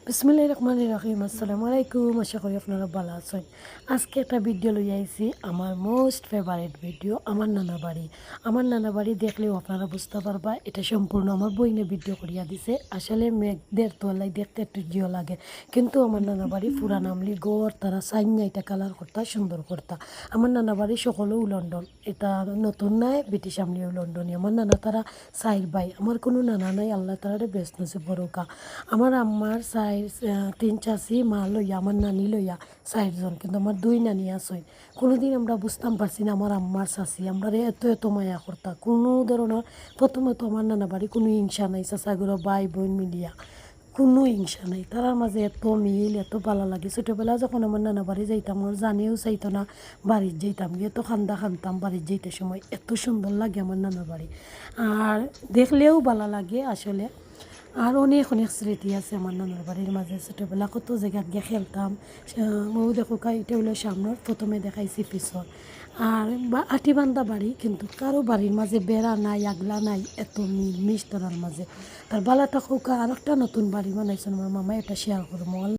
বিসমিল্লাহির রহমানির রহিম। আসসালামু আলাইকুম। আশা করি আপনারা ভালো আছেন। আজকে একটা ভিডিও লই আইছি, আমার মোস্ট ফেভারিট ভিডিও, আমার নানা বাড়ি। আমার নানা বাড়ি দেখলেও আপনারা বুঝতে পারবা এটা সম্পূর্ণ আমার বইনে ভিডিও করিয়া দিছে। আসলে মেঘদের তোলাই দেখতে একটু জিও লাগে, কিন্তু আমার নানা বাড়ি পুরান আমলি গড় তারা সাইন্যা এটা কালার করতা সুন্দর করতা। আমার নানা বাড়ি সকলেও লন্ডন, এটা নতুন নাই, ব্রিটিশ আমলিও লন্ডনই। আমার নানা তারা সাইর ভাই, আমার কোনো নানা নাই, আল্লাহ তারা বেশ নসিব বড়কা। আমার আম্মার তিন চাচি মা লইয়া, আমার নানি লইয়া চারজন, কিন্তু আমার দুই নানি আছে। কোনোদিন আমরা বুঝতাম পারছি না আমার আম্মার চাচি আমরা এত এত মায়া করতা কোনো ধরনের। প্রথমত আমার নানা বাড়ি কোনো হিংসা নাই, চাচাগুলো ভাই বোন মিলিয়া কোনো হিংসা নাই, তারার মাঝে এত মিল, এত ভালো লাগে। ছোটোবেলা যখন আমার নানা বাড়ি যাইতাম, আমার জানিও চাইতো না বাড়ির যাইতাম, গিয়ে তো খান্দা খানতাম বাড়ির যাইতে সময়। এত সুন্দর লাগে আমার নানা বাড়ি, আর দেখলেও ভালো লাগে আসলে। আর অনেক অনেক স্মৃতি আছে আমার নানার বাড়ির মাঝে। ছোটোবেলা কত জায়গা গিয়ে খেলতাম। মৌ দেখো এটা হলো সামনের, প্রথমে দেখাইছি পিছর। আর আটিবান্ধা বাড়ি, কিন্তু কারো বাড়ির মাঝে বেড়া নাই, আগলা নাই, এত মিল মিশ তার মাঝে। তার বালাটা খোকা আর একটা নতুন বাড়ি বানাইছেন আমার মামা, এটা শেয়ার করবো।